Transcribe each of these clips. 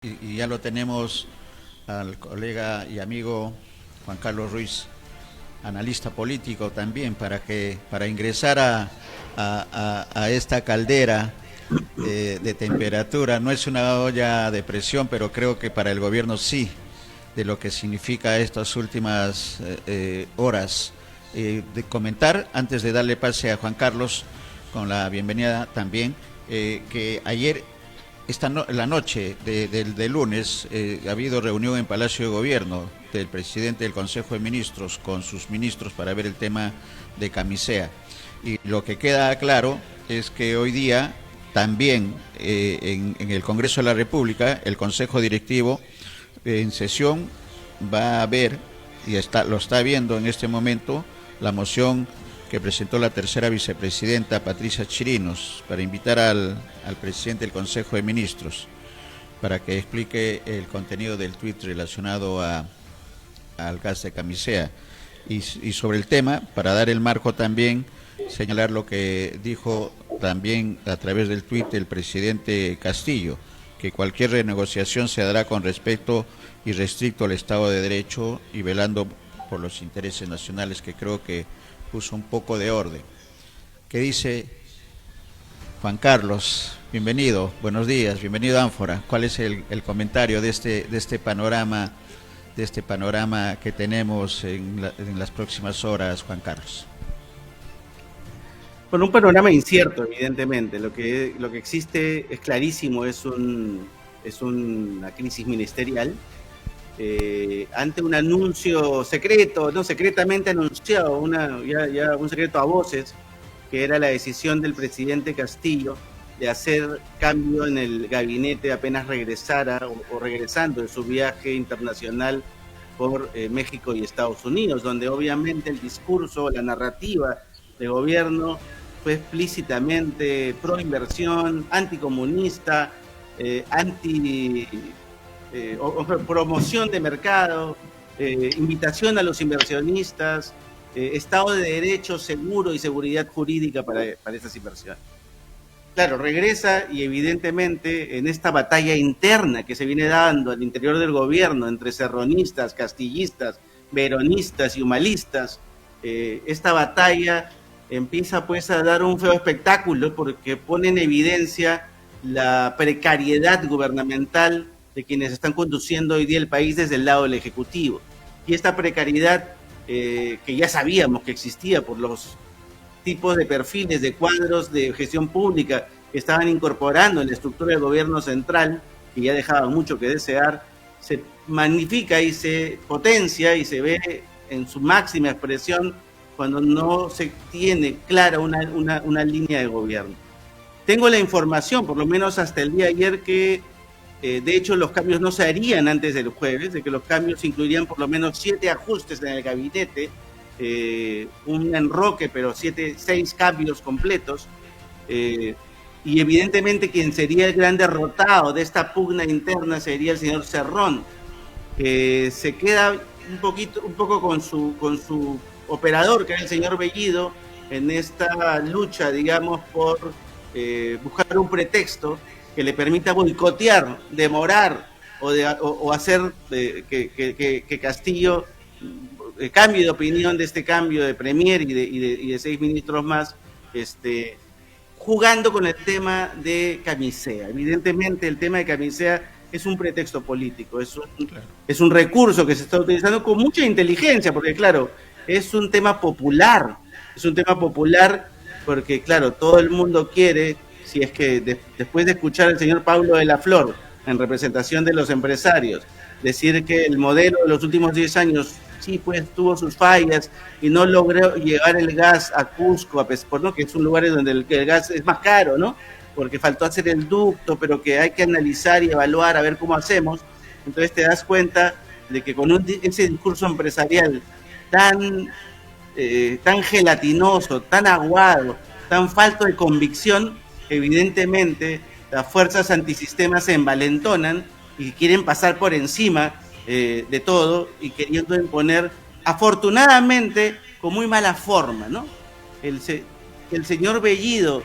Y ya lo tenemos al colega y amigo Juan Carlos Ruiz, analista político también, para ingresar a esta caldera de temperatura. No es una olla de presión, pero creo que para el gobierno sí, de lo que significa estas últimas horas. De comentar, antes de darle pase a Juan Carlos, con la bienvenida también, que ayer la noche de lunes ha habido reunión en Palacio de Gobierno del presidente del Consejo de Ministros con sus ministros para ver el tema de Camisea. Y lo que queda claro es que hoy día también en el Congreso de la República, el Consejo Directivo en sesión va a ver, y lo está viendo en este momento, la moción que presentó la tercera vicepresidenta Patricia Chirinos para invitar al presidente del Consejo de Ministros para que explique el contenido del tuit relacionado al gas de Camisea. Y sobre el tema, para dar el marco también, señalar lo que dijo también a través del tuit el presidente Castillo, que cualquier renegociación se dará con respeto irrestricto al Estado de Derecho y velando por los intereses nacionales, que creo que puso un poco de orden. ¿Qué dice Juan Carlos? Bienvenido, buenos días, bienvenido Ánfora. ¿Cuál es el comentario de este panorama que tenemos en las próximas horas, Juan Carlos? Bueno, un panorama incierto, evidentemente. Lo que existe es clarísimo, es una crisis ministerial. Ante un anuncio secreto, no secretamente anunciado, ya un secreto a voces, que era la decisión del presidente Castillo de hacer cambio en el gabinete apenas regresara o regresando de su viaje internacional por México y Estados Unidos, donde obviamente el discurso, la narrativa de gobierno fue explícitamente pro inversión, anticomunista, promoción de mercado, invitación a los inversionistas, Estado de Derecho seguro y seguridad jurídica para esas inversiones. Claro, regresa y evidentemente en esta batalla interna que se viene dando al interior del gobierno entre serronistas, castillistas, veronistas y humalistas, esta batalla empieza pues a dar un feo espectáculo porque pone en evidencia la precariedad gubernamental de quienes están conduciendo hoy día el país desde el lado del Ejecutivo. Y esta precariedad que ya sabíamos que existía por los tipos de perfiles, de cuadros de gestión pública que estaban incorporando en la estructura del gobierno central, que ya dejaba mucho que desear, se magnifica y se potencia y se ve en su máxima expresión cuando no se tiene clara una línea de gobierno. Tengo la información, por lo menos hasta el día de ayer, que de hecho los cambios no se harían antes del jueves, de que los cambios incluirían por lo menos 7 ajustes en el gabinete, un enroque, pero 6 cambios completos, y evidentemente quien sería el gran derrotado de esta pugna interna sería el señor Cerrón, que se queda un poco con su operador, que es el señor Bellido, en esta lucha, digamos, por buscar un pretexto que le permita boicotear, demorar o hacer que Castillo cambie de opinión de este cambio de premier y de 6 ministros más, jugando con el tema de Camisea. Evidentemente el tema de Camisea es un pretexto político, es un recurso que se está utilizando con mucha inteligencia, porque claro, es un tema popular porque claro, todo el mundo quiere, si es que después de escuchar al señor Pablo de la Flor, en representación de los empresarios, decir que el modelo de los últimos 10 años sí pues tuvo sus fallas y no logró llevar el gas a Cusco, ¿no? Que es un lugar donde el gas es más caro, ¿no? Porque faltó hacer el ducto, pero que hay que analizar y evaluar a ver cómo hacemos. Entonces te das cuenta de que con ese discurso empresarial tan gelatinoso, tan aguado, tan falto de convicción, evidentemente las fuerzas antisistemas se envalentonan y quieren pasar por encima de todo y queriendo imponer, afortunadamente, con muy mala forma, ¿no? El señor Bellido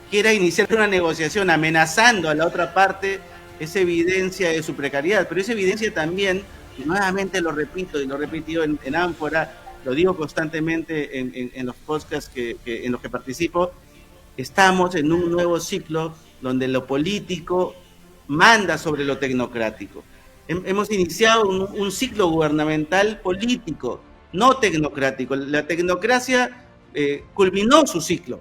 quiera iniciar una negociación amenazando a la otra parte es evidencia de su precariedad, pero es evidencia también, y nuevamente lo repito y lo he repetido en Ánfora, lo digo constantemente en los podcasts en los que participo, estamos en un nuevo ciclo donde lo político manda sobre lo tecnocrático. Hemos iniciado un ciclo gubernamental político, no tecnocrático. La tecnocracia culminó su ciclo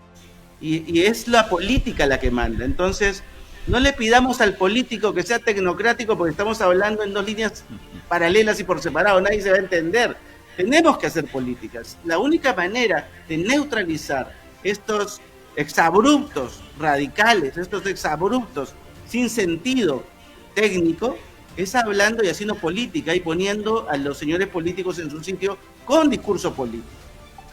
y es la política la que manda. Entonces, no le pidamos al político que sea tecnocrático porque estamos hablando en dos líneas paralelas y por separado, nadie se va a entender. Tenemos que hacer políticas. La única manera de neutralizar estos exabruptos radicales, estos exabruptos sin sentido técnico, es hablando y haciendo política y poniendo a los señores políticos en su sitio con discurso político.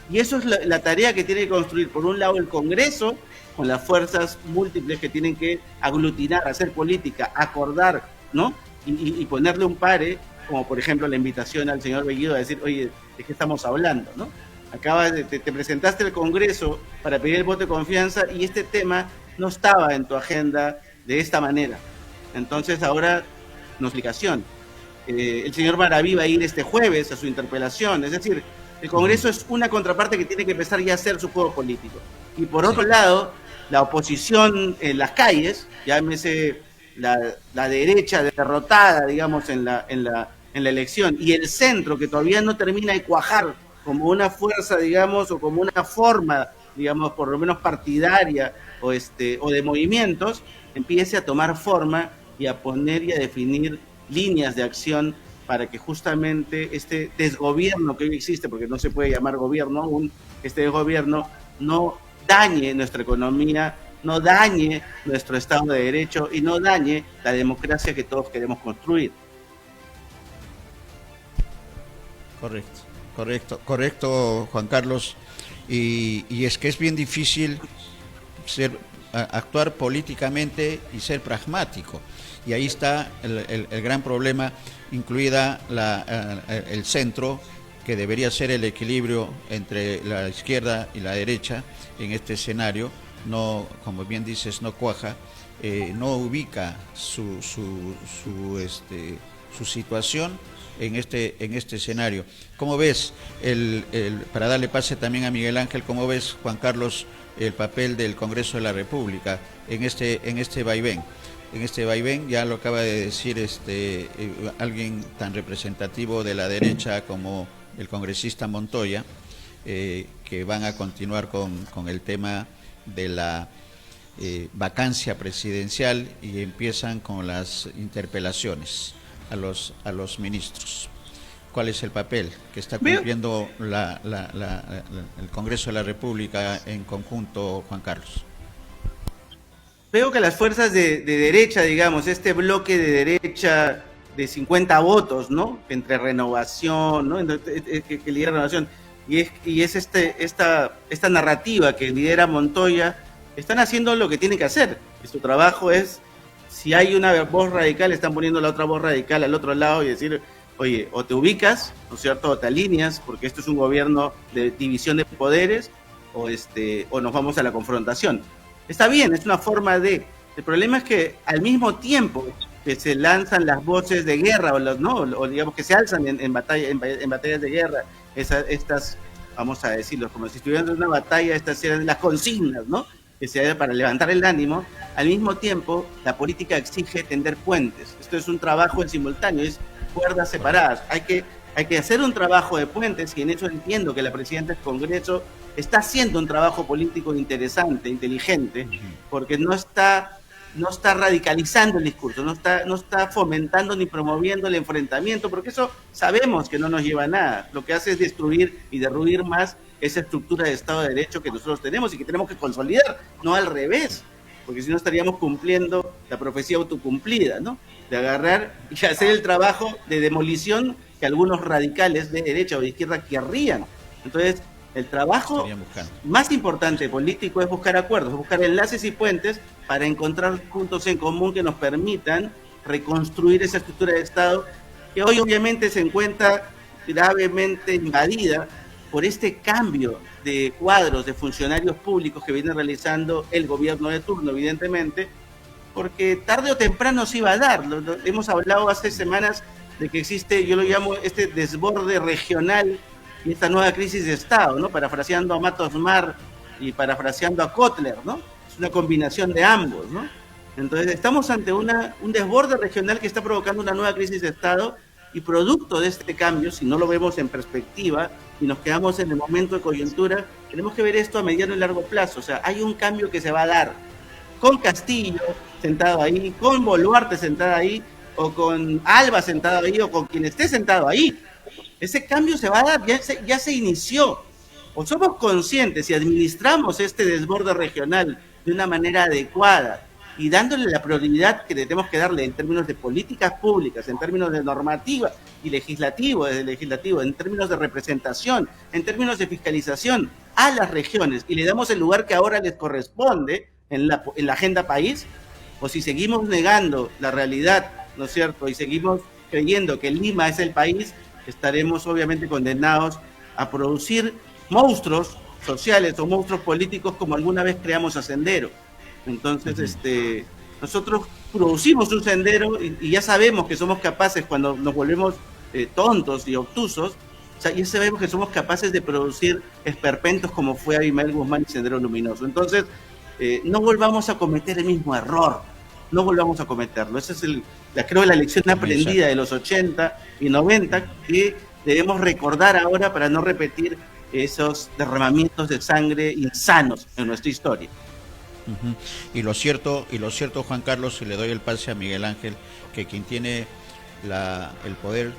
Y eso es la tarea que tiene que construir, por un lado, el Congreso, con las fuerzas múltiples que tienen que aglutinar, hacer política, acordar, ¿no? Y ponerle un pare, como por ejemplo la invitación al señor Bellido a decir, oye, ¿de qué estamos hablando, no? Te presentaste al Congreso para pedir el voto de confianza y este tema no estaba en tu agenda de esta manera. Entonces ahora, una explicación. El señor Maraví va a ir este jueves a su interpelación, es decir, el Congreso es una contraparte que tiene que empezar ya a hacer su juego político. Y por otro lado, la oposición en las calles, llámese la derecha derrotada, digamos, en la elección, y el centro que todavía no termina de cuajar como una fuerza, digamos, o como una forma, digamos, por lo menos partidaria o de movimientos, empiece a tomar forma y a poner y a definir líneas de acción para que justamente este desgobierno que hoy existe, porque no se puede llamar gobierno aún, este desgobierno no dañe nuestra economía, no dañe nuestro Estado de Derecho y no dañe la democracia que todos queremos construir. Correcto, Juan Carlos. Y es que es bien difícil actuar políticamente y ser pragmático. Y ahí está el gran problema, incluida el centro, que debería ser el equilibrio entre la izquierda y la derecha en este escenario. No, como bien dices, no cuaja, no ubica su situación en este escenario. ¿Cómo ves, para darle pase también a Miguel Ángel, cómo ves, Juan Carlos, el papel del Congreso de la República en este vaivén? En este vaivén, ya lo acaba de decir alguien tan representativo de la derecha como el congresista Montoya, que van a continuar con el tema de la vacancia presidencial y empiezan con las interpelaciones a los ministros. ¿Cuál es el papel que está cumpliendo el Congreso de la República en conjunto, Juan Carlos? Veo que las fuerzas de derecha, digamos, este bloque de derecha de 50 votos, ¿no? Entre Renovación, ¿no? Que lidera Renovación, y es esta narrativa que lidera Montoya, están haciendo lo que tienen que hacer. Su trabajo es, si hay una voz radical, están poniendo la otra voz radical al otro lado y decir, oye, o te ubicas, ¿no es cierto?, o te alineas, porque esto es un gobierno de división de poderes, o nos vamos a la confrontación. Está bien, es una forma de... El problema es que al mismo tiempo que se lanzan las voces de guerra, o digamos que se alzan en batallas de guerra, estas, vamos a decirlo, como si estuvieran en una batalla, estas eran las consignas, ¿no?, que se da para levantar el ánimo. Al mismo tiempo, la política exige tender puentes. Esto es un trabajo en simultáneo, es cuerdas separadas. Hay que hacer un trabajo de puentes, y en eso entiendo que la presidenta del Congreso está haciendo un trabajo político interesante, inteligente, porque no está radicalizando el discurso, no está fomentando ni promoviendo el enfrentamiento, porque eso sabemos que no nos lleva a nada. Lo que hace es destruir y derruir más esa estructura de Estado de Derecho que nosotros tenemos y que tenemos que consolidar, no al revés, porque si no estaríamos cumpliendo la profecía autocumplida, ¿no?, de agarrar y hacer el trabajo de demolición que algunos radicales de derecha o de izquierda querrían. Entonces, el trabajo más importante político es buscar acuerdos, buscar enlaces y puentes para encontrar puntos en común que nos permitan reconstruir esa estructura de Estado que hoy obviamente se encuentra gravemente invadida por este cambio de cuadros de funcionarios públicos que viene realizando el gobierno de turno, evidentemente, porque tarde o temprano se iba a dar. Hemos hablado hace semanas de que existe, yo lo llamo este desborde regional y esta nueva crisis de Estado, ¿no? Parafraseando a Matos Mar y parafraseando a Kotler, ¿no? Es una combinación de ambos, ¿no? Entonces estamos ante un desborde regional que está provocando una nueva crisis de Estado, y producto de este cambio, si no lo vemos en perspectiva y nos quedamos en el momento de coyuntura, tenemos que ver esto a mediano y largo plazo. O sea, hay un cambio que se va a dar con Castillo sentado ahí, con Boluarte sentado ahí, o con Alba sentado ahí, o con quien esté sentado ahí. Ese cambio se va a dar, ya se inició. O somos conscientes y administramos este desborde regional de una manera adecuada y dándole la prioridad que tenemos que darle en términos de políticas públicas, en términos de normativa y legislativo, en términos de representación, en términos de fiscalización a las regiones, y le damos el lugar que ahora les corresponde en la agenda país, o si seguimos negando la realidad, ¿no es cierto?, y seguimos creyendo que Lima es el país, estaremos obviamente condenados a producir monstruos sociales o monstruos políticos como alguna vez creamos a Sendero. Entonces, nosotros producimos un Sendero y ya sabemos que somos capaces, cuando nos volvemos tontos y obtusos, o sea, ya sabemos que somos capaces de producir esperpentos como fue Abimael Guzmán y Sendero Luminoso. Entonces, no volvamos a cometer el mismo error, no volvamos a cometerlo. Esa es creo la lección aprendida de los 80 y 90 que debemos recordar ahora para no repetir esos derramamientos de sangre insanos en nuestra historia. Y lo cierto, Juan Carlos, y le doy el pase a Miguel Ángel, que quien tiene el poder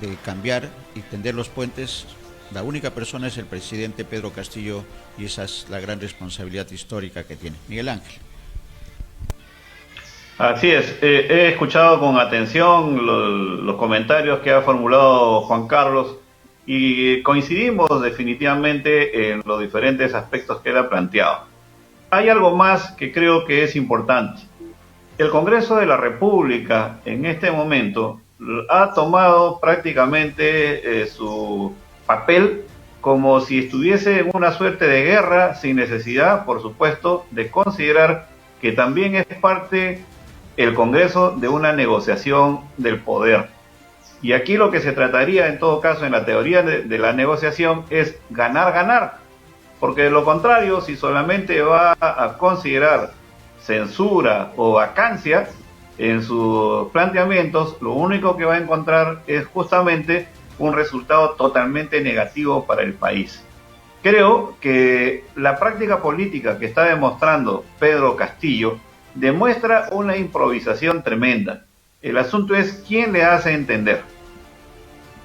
de cambiar y tender los puentes, la única persona es el presidente Pedro Castillo, y esa es la gran responsabilidad histórica que tiene. Miguel Ángel. Así es, he escuchado con atención los comentarios que ha formulado Juan Carlos y coincidimos definitivamente en los diferentes aspectos que él ha planteado. Hay algo más que creo que es importante. El Congreso de la República en este momento ha tomado prácticamente su papel como si estuviese en una suerte de guerra, sin necesidad, por supuesto, de considerar que también es parte el Congreso de una negociación del poder. Y aquí lo que se trataría, en todo caso, en la teoría de la negociación, es ganar. Porque de lo contrario, si solamente va a considerar censura o vacancia en sus planteamientos, lo único que va a encontrar es justamente un resultado totalmente negativo para el país. Creo que la práctica política que está demostrando Pedro Castillo demuestra una improvisación tremenda. El asunto es quién le hace entender,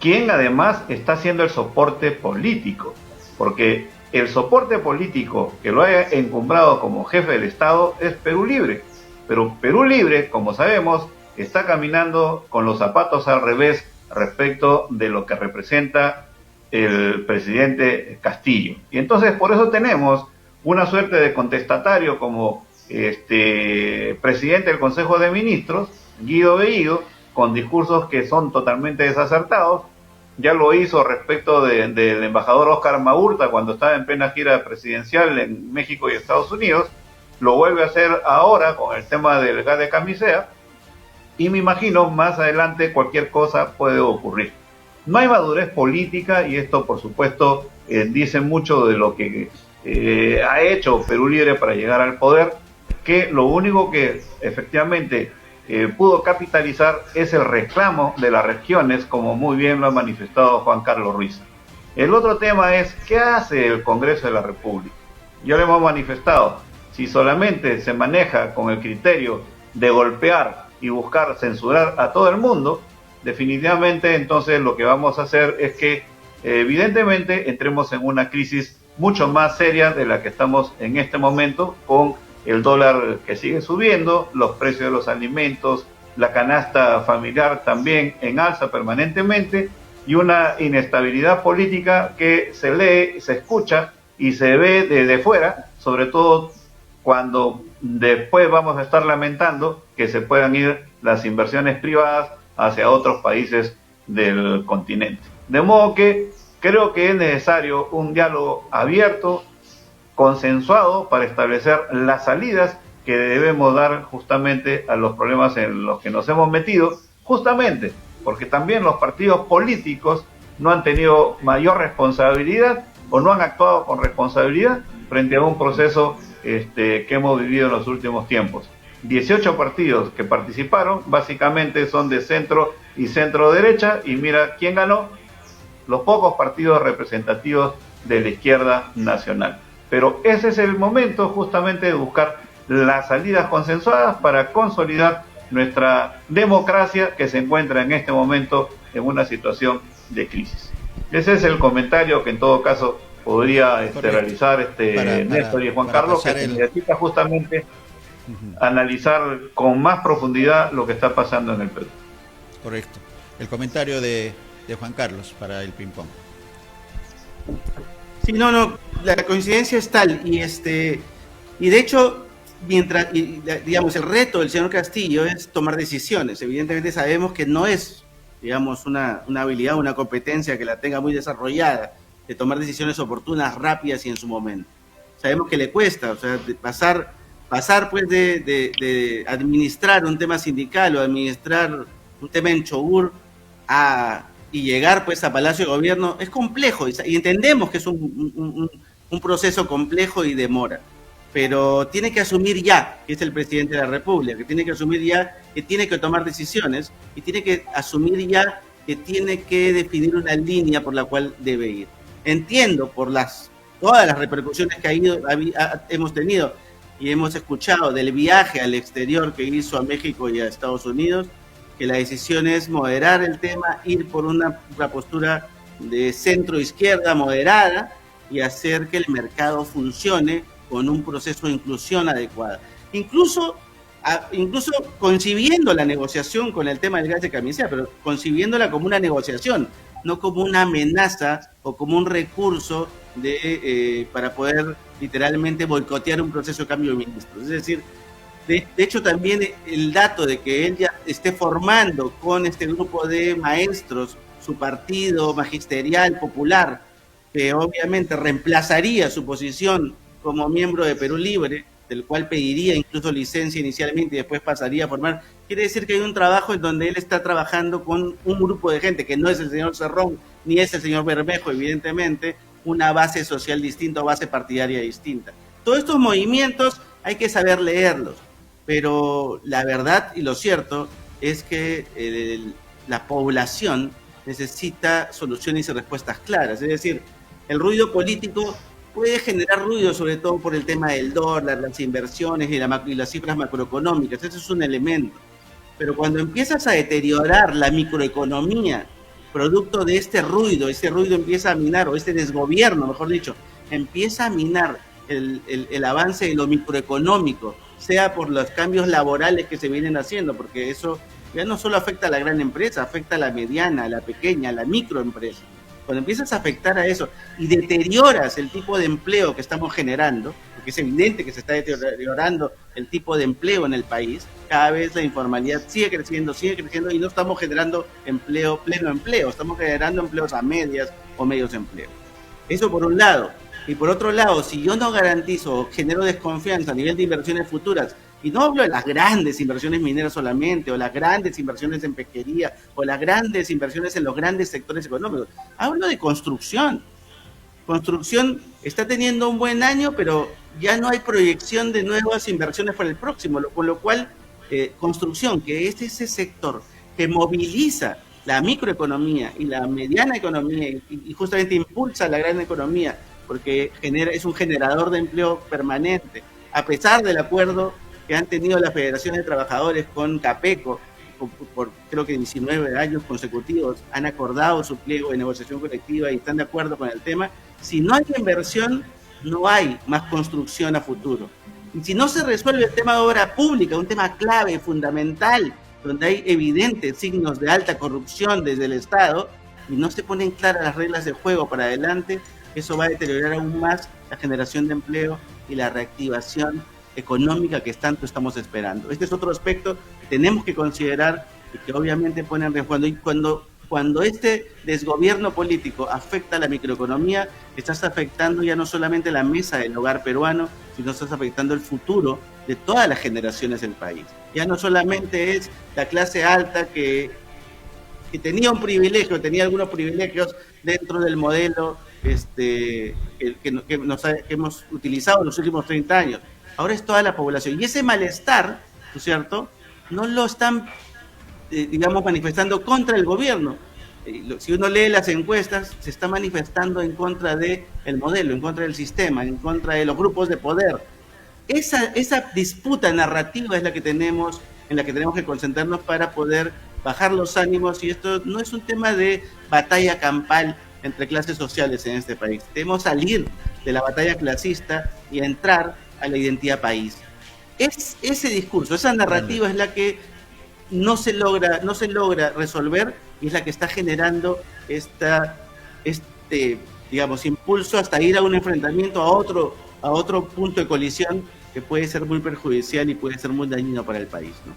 quién además está haciendo el soporte político, porque el soporte político que lo haya encumbrado como jefe del Estado es Perú Libre, pero Perú Libre, como sabemos, está caminando con los zapatos al revés respecto de lo que representa el presidente Castillo. Y entonces por eso tenemos una suerte de contestatario como presidente del Consejo de Ministros, Guido Bellido, con discursos que son totalmente desacertados. Ya lo hizo respecto del embajador Óscar Maurta cuando estaba en plena gira presidencial en México y Estados Unidos. Lo vuelve a hacer ahora con el tema del gas de camisea. Y me imagino más adelante cualquier cosa puede ocurrir. No hay madurez política y esto, por supuesto, dice mucho de lo que ha hecho Perú Libre para llegar al poder, que lo único que efectivamente pudo capitalizar es el reclamo de las regiones, como muy bien lo ha manifestado Juan Carlos Ruiz. El otro tema es, ¿qué hace el Congreso de la República? Ya lo hemos manifestado, si solamente se maneja con el criterio de golpear y buscar censurar a todo el mundo, definitivamente entonces lo que vamos a hacer es que evidentemente entremos en una crisis mucho más seria de la que estamos en este momento, con el dólar que sigue subiendo, los precios de los alimentos, la canasta familiar también en alza permanentemente, y una inestabilidad política que se lee, se escucha y se ve desde fuera, sobre todo cuando después vamos a estar lamentando que se puedan ir las inversiones privadas hacia otros países del continente. De modo que creo que es necesario un diálogo abierto, consensuado, para establecer las salidas que debemos dar justamente a los problemas en los que nos hemos metido, justamente porque también los partidos políticos no han tenido mayor responsabilidad o no han actuado con responsabilidad frente a un proceso que hemos vivido en los últimos tiempos. 18 partidos que participaron, básicamente son de centro y centro derecha, y mira quién ganó, los pocos partidos representativos de la izquierda nacional. Pero ese es el momento justamente de buscar las salidas consensuadas para consolidar nuestra democracia, que se encuentra en este momento en una situación de crisis. Ese es el comentario que en todo caso podría realizar Néstor y Juan Carlos, que se necesita justamente analizar con más profundidad lo que está pasando en el Perú. Correcto. El comentario de Juan Carlos para el ping-pong. Sí, no, la coincidencia es tal, y de hecho, digamos, el reto del señor Castillo es tomar decisiones. Evidentemente sabemos que no es, digamos, una habilidad, una competencia que la tenga muy desarrollada, de tomar decisiones oportunas, rápidas y en su momento. Sabemos que le cuesta, o sea, de pasar pues de administrar un tema sindical o administrar un tema en Chogur y llegar pues a Palacio de Gobierno es complejo, y entendemos que es un proceso complejo y demora, pero tiene que asumir ya que es el presidente de la República, que tiene que asumir ya que tiene que tomar decisiones, y tiene que asumir ya que tiene que definir una línea por la cual debe ir. Entiendo por todas las repercusiones que hemos tenido y hemos escuchado del viaje al exterior que hizo a México y a Estados Unidos, que la decisión es moderar el tema, ir por una postura de centro-izquierda moderada y hacer que el mercado funcione con un proceso de inclusión adecuado. Incluso concibiendo la negociación con el tema del gas de camisea, pero concibiéndola como una negociación, no como una amenaza o como un recurso para poder literalmente boicotear un proceso de cambio de ministros. Es decir, de hecho también el dato de que él ya esté formando con este grupo de maestros su partido magisterial popular, que obviamente reemplazaría su posición como miembro de Perú Libre, del cual pediría incluso licencia inicialmente y después pasaría a formar, quiere decir que hay un trabajo en donde él está trabajando con un grupo de gente que no es el señor Cerrón ni es el señor Bermejo, evidentemente, una base social distinta o base partidaria distinta. Todos estos movimientos hay que saber leerlos, pero la verdad y lo cierto es que la población necesita soluciones y respuestas claras. Es decir, el ruido político puede generar ruido, sobre todo por el tema del dólar, las inversiones y las cifras macroeconómicas. Ese es un elemento. Pero cuando empiezas a deteriorar la microeconomía, producto de este ruido empieza a minar, o este desgobierno, mejor dicho, empieza a minar el avance de lo microeconómico, sea por los cambios laborales que se vienen haciendo, porque eso ya no solo afecta a la gran empresa, afecta a la mediana, a la pequeña, a la microempresa. Cuando empiezas a afectar a eso y deterioras el tipo de empleo que estamos generando, porque es evidente que se está deteriorando el tipo de empleo en el país, cada vez la informalidad sigue creciendo y no estamos generando pleno empleo, estamos generando empleos a medias o medios empleos. Eso por un lado. Y por otro lado, si yo no garantizo o genero desconfianza a nivel de inversiones futuras, y no hablo de las grandes inversiones mineras solamente, o las grandes inversiones en pesquería, o las grandes inversiones en los grandes sectores económicos, hablo de construcción. Construcción está teniendo un buen año, pero ya no hay proyección de nuevas inversiones para el próximo, con lo cual construcción, que es ese sector que moviliza la microeconomía y la mediana economía y justamente impulsa la gran economía, porque es un generador de empleo permanente, a pesar del acuerdo que han tenido las federaciones de trabajadores con CAPECO, por creo que 19 años consecutivos, han acordado su pliego de negociación colectiva y están de acuerdo con el tema. Si no hay inversión, no hay más construcción a futuro. Y si no se resuelve el tema de obra pública, un tema clave, fundamental, donde hay evidentes signos de alta corrupción desde el Estado, y no se ponen claras las reglas de juego para adelante, eso va a deteriorar aún más la generación de empleo y la reactivación económica que tanto estamos esperando. Este es otro aspecto que tenemos que considerar y que obviamente pone en riesgo. Cuando cuando este desgobierno político afecta a la microeconomía, estás afectando ya no solamente la mesa del hogar peruano, sino estás afectando el futuro de todas las generaciones del país. Ya no solamente es la clase alta que tenía un privilegio, tenía algunos privilegios dentro del modelo que hemos utilizado en los últimos 30 años. Ahora es toda la población. Y ese malestar, ¿no es cierto?, no lo están, digamos, manifestando contra el gobierno. Si uno lee las encuestas, se está manifestando en contra del modelo, en contra del sistema, en contra de los grupos de poder. Esa disputa narrativa es la que tenemos, en la que tenemos que concentrarnos para poder bajar los ánimos, y esto no es un tema de batalla campal entre clases sociales en este país. Debemos salir de la batalla clasista y entrar a la identidad país. Ese discurso, esa narrativa es la que no se logra resolver, y es la que está generando digamos, impulso hasta ir a un enfrentamiento a otro punto de colisión que puede ser muy perjudicial y puede ser muy dañino para el país, ¿no?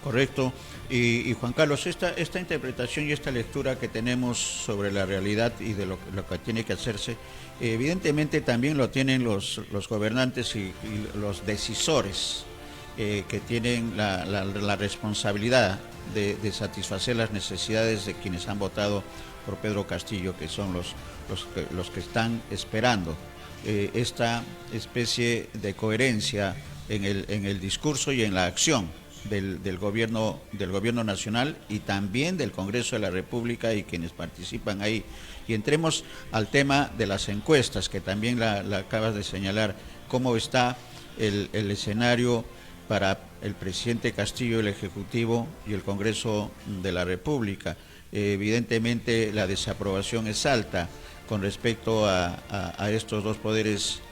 Correcto. Y Juan Carlos, esta interpretación y esta lectura que tenemos sobre la realidad y de lo que tiene que hacerse, evidentemente también lo tienen los gobernantes y los decisores, que tienen la responsabilidad de satisfacer las necesidades de quienes han votado por Pedro Castillo, que son los que están esperando esta especie de coherencia en el discurso y en la acción del gobierno nacional y también del Congreso de la República y quienes participan ahí. Y entremos al tema de las encuestas, que también la acabas de señalar, cómo está el escenario para el presidente Castillo, el Ejecutivo y el Congreso de la República. Evidentemente la desaprobación es alta con respecto a estos dos poderes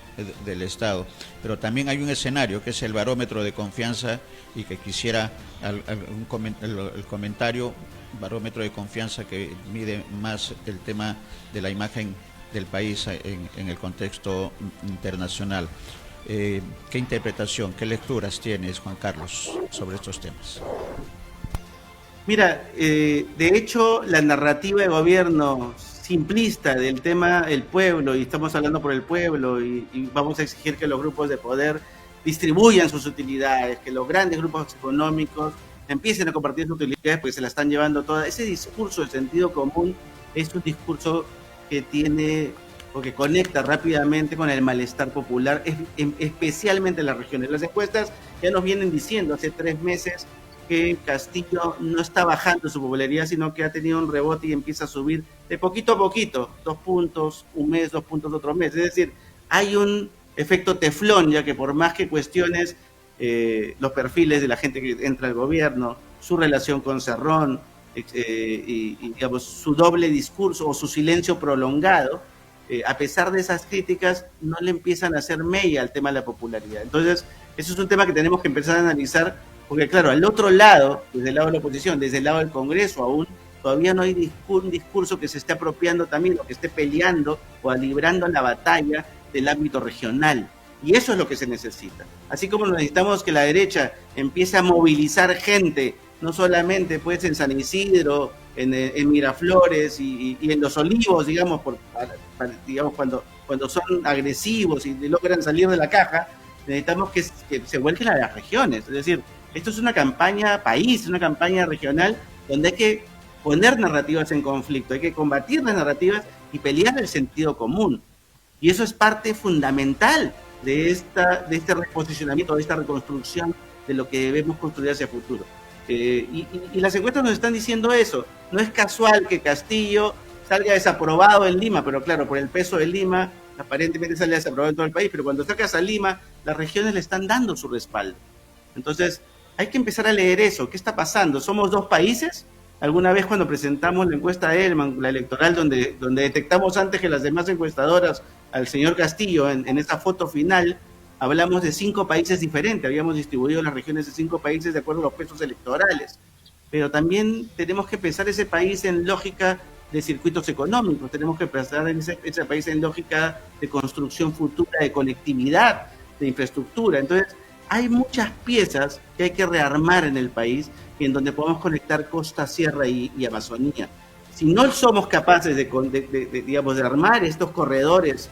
del Estado, pero también hay un escenario que es el barómetro de confianza, y que quisiera el comentario, barómetro de confianza que mide más el tema de la imagen del país en el contexto internacional. ¿Qué interpretación, qué lecturas tienes, Juan Carlos, sobre estos temas? Mira, de hecho, la narrativa de gobierno simplista del tema el pueblo, y estamos hablando por el pueblo, y vamos a exigir que los grupos de poder distribuyan sus utilidades, que los grandes grupos económicos empiecen a compartir sus utilidades porque se la están llevando todas. Ese discurso de sentido común es un discurso que tiene o que conecta rápidamente con el malestar popular, especialmente en las regiones. Las encuestas ya nos vienen diciendo hace 3 meses que Castillo no está bajando su popularidad, sino que ha tenido un rebote y empieza a subir de poquito a poquito, 2 puntos un mes, 2 puntos otro mes. Es decir, hay un efecto teflón, ya que por más que cuestiones los perfiles de la gente que entra al gobierno, su relación con Cerrón, y digamos, su doble discurso o su silencio prolongado, a pesar de esas críticas, no le empiezan a hacer mella al tema de la popularidad. Entonces, eso es un tema que tenemos que empezar a analizar, porque claro, al otro lado, desde el lado de la oposición, desde el lado del Congreso aún, todavía no hay un discurso que se esté apropiando también, o que esté peleando o librando la batalla del ámbito regional. Y eso es lo que se necesita. Así como necesitamos que la derecha empiece a movilizar gente, no solamente pues en San Isidro, en Miraflores y en Los Olivos, digamos, digamos cuando son agresivos y logran salir de la caja, necesitamos que se vuelquen a las regiones. Es decir, esto es una campaña país, una campaña regional, donde hay que poner narrativas en conflicto, hay que combatir las narrativas y pelear el sentido común. Y eso es parte fundamental de este reposicionamiento, de esta reconstrucción de lo que debemos construir hacia el futuro. Y las encuestas nos están diciendo eso. No es casual que Castillo salga desaprobado en Lima, pero claro, por el peso de Lima, aparentemente sale desaprobado en todo el país, pero cuando sacas a Lima, las regiones le están dando su respaldo. Entonces, hay que empezar a leer eso. ¿Qué está pasando? ¿Somos 2 países? Alguna vez cuando presentamos la encuesta de Elman, la electoral, donde detectamos antes que las demás encuestadoras al señor Castillo en esa foto final, hablamos de 5 países diferentes, habíamos distribuido las regiones de 5 países de acuerdo a los pesos electorales, pero también tenemos que pensar ese país en lógica de circuitos económicos, tenemos que pensar en ese país en lógica de construcción futura, de conectividad, de infraestructura. Entonces, hay muchas piezas que hay que rearmar en el país y en donde podemos conectar costa, sierra y Amazonía. Si no somos capaces digamos, de armar estos corredores,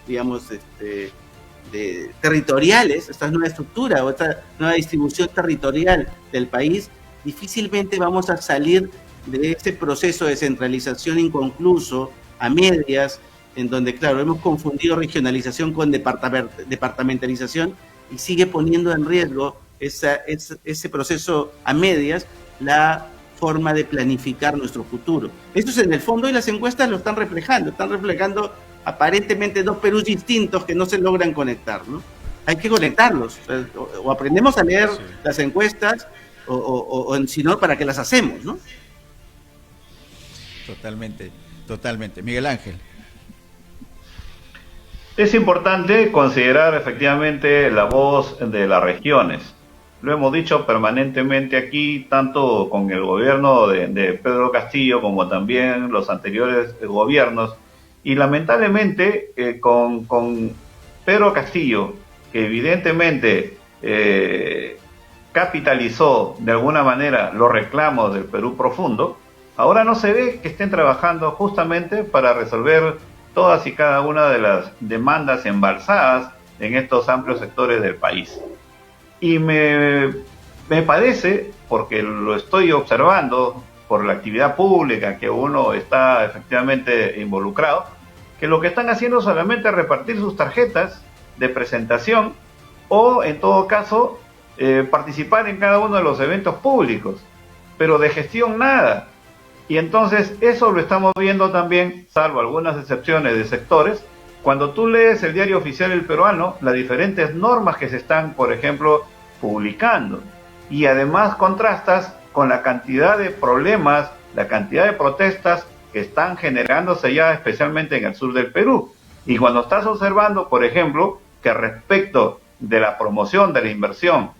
digamos, territoriales, esta nueva estructura o esta nueva distribución territorial del país, difícilmente vamos a salir de ese proceso de centralización inconcluso, a medias, en donde, claro, hemos confundido regionalización con departamentalización y sigue poniendo en riesgo ese proceso a medias, la forma de planificar nuestro futuro. Esto es en el fondo, y las encuestas lo están reflejando aparentemente dos Perús distintos que no se logran conectar, ¿no? Hay que conectarlos, o aprendemos a leer las encuestas, o si no, ¿para qué las hacemos, no? Totalmente, totalmente. Miguel Ángel. Es importante considerar efectivamente la voz de las regiones. Lo hemos dicho permanentemente aquí, tanto con el gobierno de Pedro Castillo como también los anteriores gobiernos. Y lamentablemente con Pedro Castillo, que evidentemente capitalizó de alguna manera los reclamos del Perú profundo, ahora no se ve que estén trabajando justamente para resolver todas y cada una de las demandas embalsadas en estos amplios sectores del país. Y me parece, porque lo estoy observando por la actividad pública que uno está efectivamente involucrado, que lo que están haciendo es solamente repartir sus tarjetas de presentación o, en todo caso, participar en cada uno de los eventos públicos, pero de gestión nada. Y entonces eso lo estamos viendo también, salvo algunas excepciones de sectores, cuando tú lees el diario oficial El Peruano, las diferentes normas que se están, por ejemplo, publicando. Y además contrastas con la cantidad de problemas, la cantidad de protestas que están generándose ya especialmente en el sur del Perú. Y cuando estás observando, por ejemplo, que respecto de la promoción de la inversión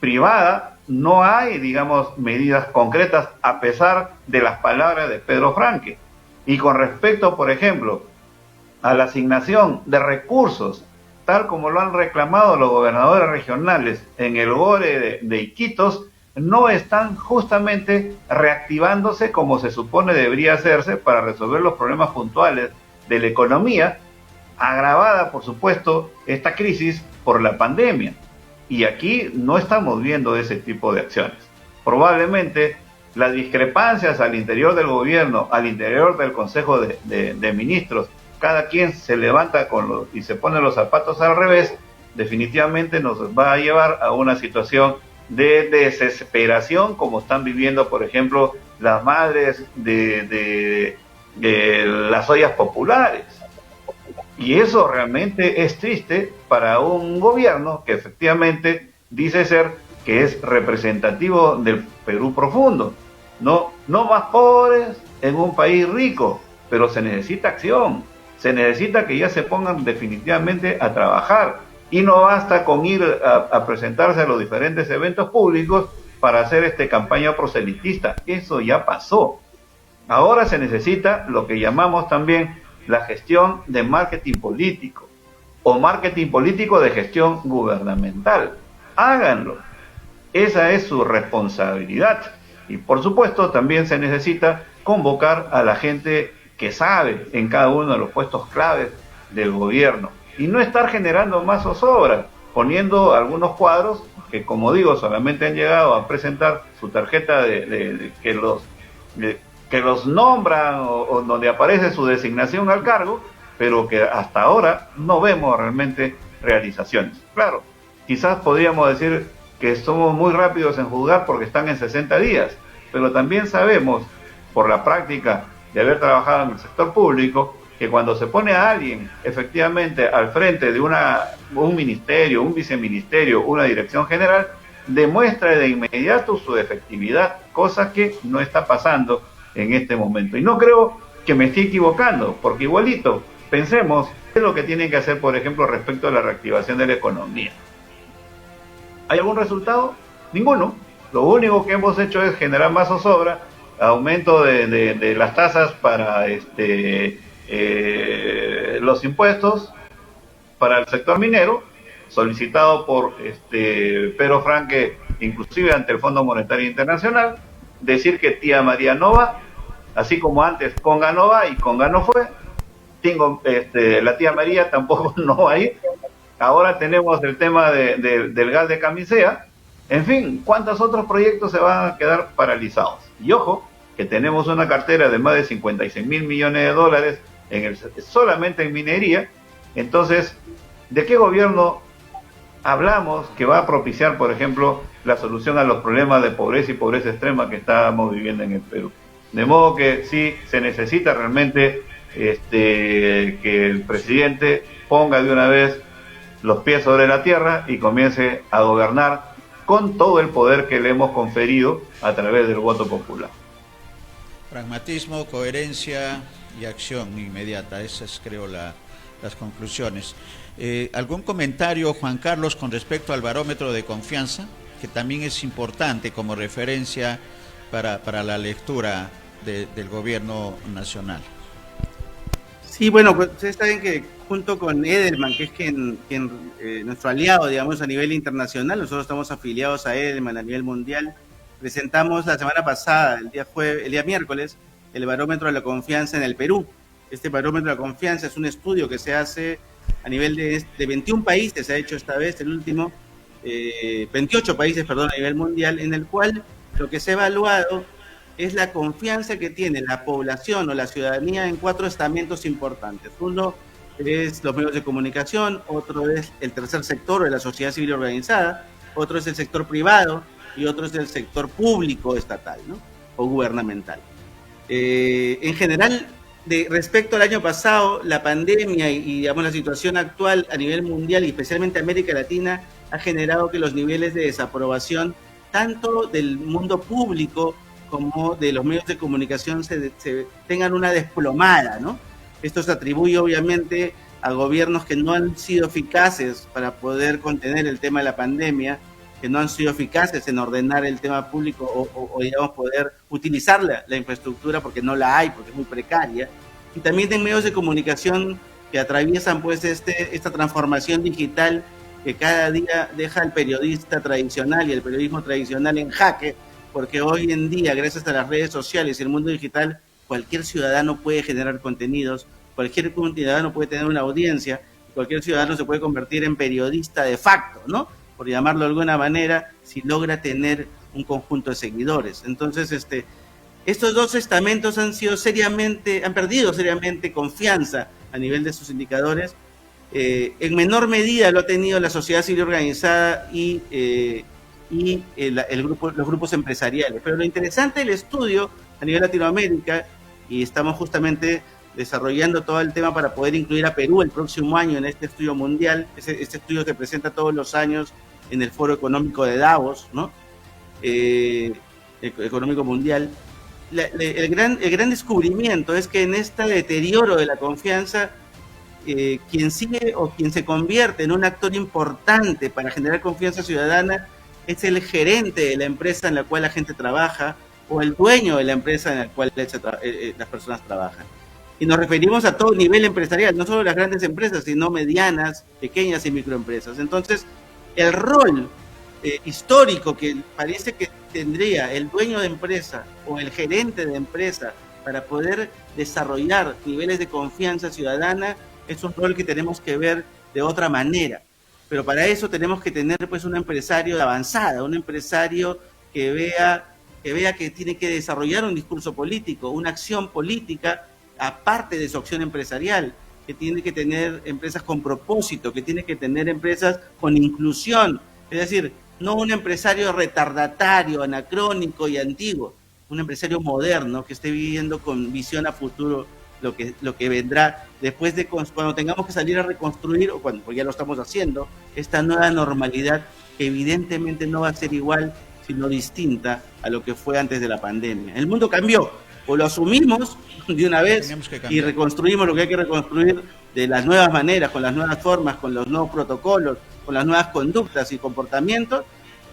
privada, no hay, digamos, medidas concretas a pesar de las palabras de Pedro Franque. Y con respecto, por ejemplo, a la asignación de recursos, tal como lo han reclamado los gobernadores regionales en el GORE de Iquitos, no están justamente reactivándose como se supone debería hacerse para resolver los problemas puntuales de la economía, agravada, por supuesto, esta crisis por la pandemia. Y aquí no estamos viendo ese tipo de acciones. Probablemente las discrepancias al interior del gobierno, al interior del Consejo de Ministros, cada quien se levanta y se pone los zapatos al revés, definitivamente nos va a llevar a una situación de desesperación, como están viviendo, por ejemplo, las madres de las ollas populares. Y eso realmente es triste para un gobierno que efectivamente dice ser que es representativo del Perú profundo. No más pobres en un país rico, pero se necesita acción, se necesita que ya se pongan definitivamente a trabajar. Y no basta con ir a presentarse a los diferentes eventos públicos para hacer campaña proselitista. Eso ya pasó. Ahora se necesita lo que llamamos también la gestión de marketing político o marketing político de gestión gubernamental. Háganlo. Esa es su responsabilidad. Y por supuesto también se necesita convocar a la gente que sabe en cada uno de los puestos claves del gobierno y no estar generando más zozobra, poniendo algunos cuadros que, como digo, solamente han llegado a presentar su tarjeta que los nombran o donde aparece su designación al cargo, pero que hasta ahora no vemos realmente realizaciones. Claro, quizás podríamos decir que somos muy rápidos en juzgar porque están en 60 días, pero también sabemos, por la práctica de haber trabajado en el sector público, que cuando se pone a alguien efectivamente al frente de un ministerio, un viceministerio, una dirección general, demuestra de inmediato su efectividad, cosa que no está pasando en este momento. Y no creo que me esté equivocando, porque igualito, pensemos qué es lo que tienen que hacer, por ejemplo, respecto a la reactivación de la economía. ¿Hay algún resultado? Ninguno. Lo único que hemos hecho es generar más zozobra, aumento de las tasas para los impuestos para el sector minero, solicitado por Pedro Franque, inclusive ante el Fondo Monetario Internacional, decir que tía María no va, así como antes Conga no va y Conga no fue. La tía María tampoco no va a ir. Ahora tenemos el tema del gas de Camisea. En fin, ¿cuántos otros proyectos se van a quedar paralizados? Y ojo, que tenemos una cartera de más de 56 mil millones de dólares solamente en minería. Entonces, ¿de qué gobierno hablamos que va a propiciar, por ejemplo, la solución a los problemas de pobreza y pobreza extrema que estamos viviendo en el Perú? De modo que sí, se necesita realmente que el presidente ponga de una vez los pies sobre la tierra y comience a gobernar con todo el poder que le hemos conferido a través del voto popular. Pragmatismo, coherencia y acción inmediata, esas creo las conclusiones. ¿Algún comentario, Juan Carlos, con respecto al barómetro de confianza, que también es importante como referencia para la lectura del gobierno nacional? Sí, bueno, pues ustedes saben que junto con Edelman, que es nuestro aliado, digamos, a nivel internacional, nosotros estamos afiliados a Edelman a nivel mundial, presentamos la semana pasada, el día miércoles, el barómetro de la confianza en el Perú. Este barómetro de la confianza es un estudio que se hace a nivel de 21 países, se ha hecho esta vez, el último, 28 países, perdón, a nivel mundial, en el cual lo que se ha evaluado es la confianza que tiene la población o la ciudadanía en 4 estamentos importantes. Uno es los medios de comunicación, otro es el tercer sector o la sociedad civil organizada, otro es el sector privado y otro es el sector público estatal, ¿no? O gubernamental. En general, respecto al año pasado, la pandemia y digamos la situación actual a nivel mundial y especialmente América Latina ha generado que los niveles de desaprobación tanto del mundo público como de los medios de comunicación se tengan una desplomada, ¿no? Esto se atribuye obviamente a gobiernos que no han sido eficaces para poder contener el tema de la pandemia, que no han sido eficaces en ordenar el tema público o digamos, poder utilizar la infraestructura porque no la hay, porque es muy precaria, y también en medios de comunicación que atraviesan pues esta transformación digital que cada día deja al periodista tradicional y el periodismo tradicional en jaque, porque hoy en día, gracias a las redes sociales y el mundo digital, cualquier ciudadano puede generar contenidos, cualquier ciudadano puede tener una audiencia, cualquier ciudadano se puede convertir en periodista de facto, ¿no? Por llamarlo de alguna manera, si logra tener un conjunto de seguidores. Entonces, estos 2 estamentos han perdido seriamente confianza a nivel de sus indicadores. En menor medida lo ha tenido la sociedad civil organizada y los grupos empresariales. Pero lo interesante del estudio a nivel Latinoamérica, y estamos justamente desarrollando todo el tema para poder incluir a Perú el próximo año en este estudio mundial. Este estudio se presenta todos los años en el Foro Económico de Davos, ¿no? Económico Mundial. El gran descubrimiento es que en este deterioro de la confianza, quien sigue o quien se convierte en un actor importante para generar confianza ciudadana es el gerente de la empresa en la cual la gente trabaja o el dueño de la empresa en la cual las personas trabajan. Y nos referimos a todo nivel empresarial, no solo las grandes empresas, sino medianas, pequeñas y microempresas. Entonces, el rol histórico que parece que tendría el dueño de empresa o el gerente de empresa para poder desarrollar niveles de confianza ciudadana es un rol que tenemos que ver de otra manera. Pero para eso tenemos que tener pues un empresario de avanzada, un empresario que vea que tiene que desarrollar un discurso político, una acción política aparte de su acción empresarial, que tiene que tener empresas con propósito, que tiene que tener empresas con inclusión, es decir, no un empresario retardatario, anacrónico y antiguo, un empresario moderno que esté viviendo con visión a futuro lo que vendrá después de cuando tengamos que salir a reconstruir, o cuando pues ya lo estamos haciendo, esta nueva normalidad que evidentemente no va a ser igual, sino distinta a lo que fue antes de la pandemia. El mundo cambió, o lo asumimos de una vez y reconstruimos lo que hay que reconstruir de las nuevas maneras, con las nuevas formas, con los nuevos protocolos, con las nuevas conductas y comportamientos,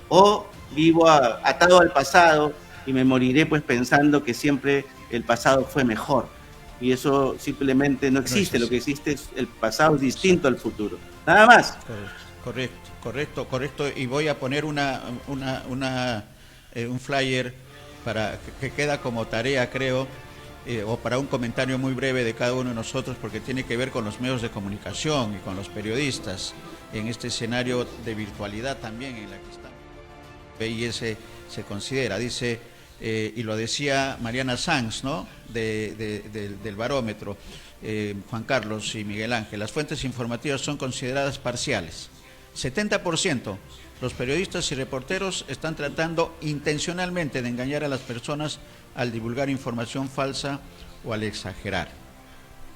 o vivo atado al pasado y me moriré pues pensando que siempre el pasado fue mejor. Y eso simplemente no existe, lo que existe es el pasado es distinto al futuro. Nada más. Correcto. Y voy a poner un flyer para que queda como tarea, creo, o para un comentario muy breve de cada uno de nosotros, porque tiene que ver con los medios de comunicación y con los periodistas en este escenario de virtualidad también en la que estamos. PIS se considera, dice, y lo decía Mariana Sanz, ¿no? Del Barómetro, Juan Carlos y Miguel Ángel, las fuentes informativas son consideradas parciales. 70%. Los periodistas y reporteros están tratando intencionalmente de engañar a las personas al divulgar información falsa o al exagerar.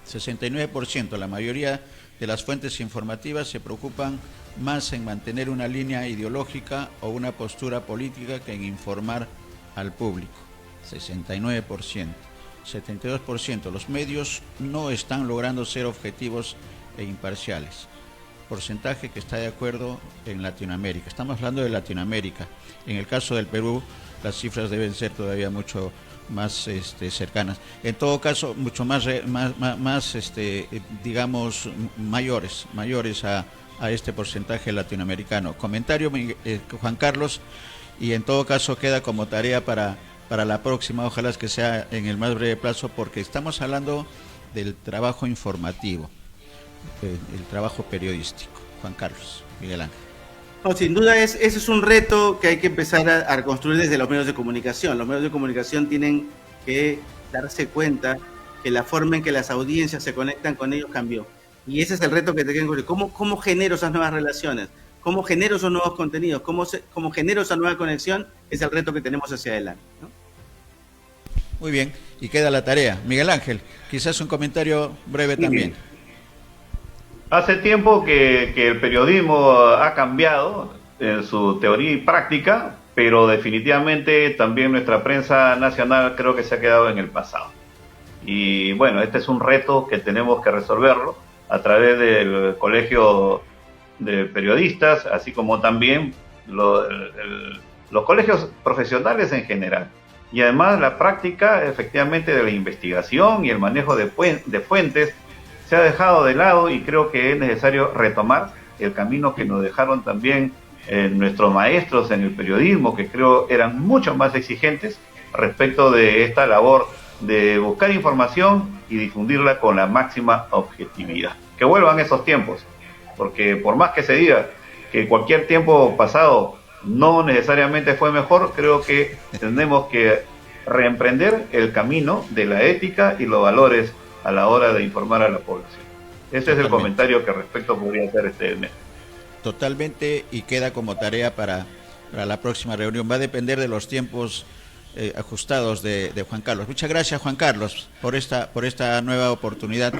69%. La mayoría de las fuentes informativas se preocupan más en mantener una línea ideológica o una postura política que en informar al público. 69%. 72%. Los medios no están logrando ser objetivos e imparciales. Porcentaje que está de acuerdo en Latinoamérica. Estamos hablando de Latinoamérica. En el caso del Perú, las cifras deben ser todavía mucho más cercanas. En todo caso, mucho más digamos, mayores a este porcentaje latinoamericano. Comentario, Juan Carlos, y en todo caso queda como tarea para la próxima, ojalá que sea en el más breve plazo, porque estamos hablando del trabajo informativo, el trabajo periodístico. Juan Carlos, Miguel Ángel. No, sin duda ese es un reto que hay que empezar a construir desde los medios de comunicación. Los medios de comunicación tienen que darse cuenta que la forma en que las audiencias se conectan con ellos cambió. Y ese es el reto que te quieren construir. ¿Cómo genero esas nuevas relaciones? ¿Cómo genero esos nuevos contenidos? ¿Cómo genero esa nueva conexión? Es el reto que tenemos hacia adelante, ¿no? Muy bien, y queda la tarea. Miguel Ángel, quizás un comentario breve también. Hace tiempo que el periodismo ha cambiado en su teoría y práctica, pero definitivamente también nuestra prensa nacional creo que se ha quedado en el pasado. Y bueno, este es un reto que tenemos que resolverlo a través del Colegio de Periodistas, así como también los colegios profesionales en general. Y además la práctica efectivamente de la investigación y el manejo de fuentes se ha dejado de lado, y creo que es necesario retomar el camino que nos dejaron también nuestros maestros en el periodismo, que creo eran mucho más exigentes respecto de esta labor de buscar información y difundirla con la máxima objetividad. Que vuelvan esos tiempos, porque por más que se diga que cualquier tiempo pasado no necesariamente fue mejor, creo que tenemos que reemprender el camino de la ética y los valores a la hora de informar a la población. Ese es el comentario que respecto podría hacer mes. Totalmente, y queda como tarea para la próxima reunión. Va a depender de los tiempos ajustados de Juan Carlos. Muchas gracias, Juan Carlos, por esta nueva oportunidad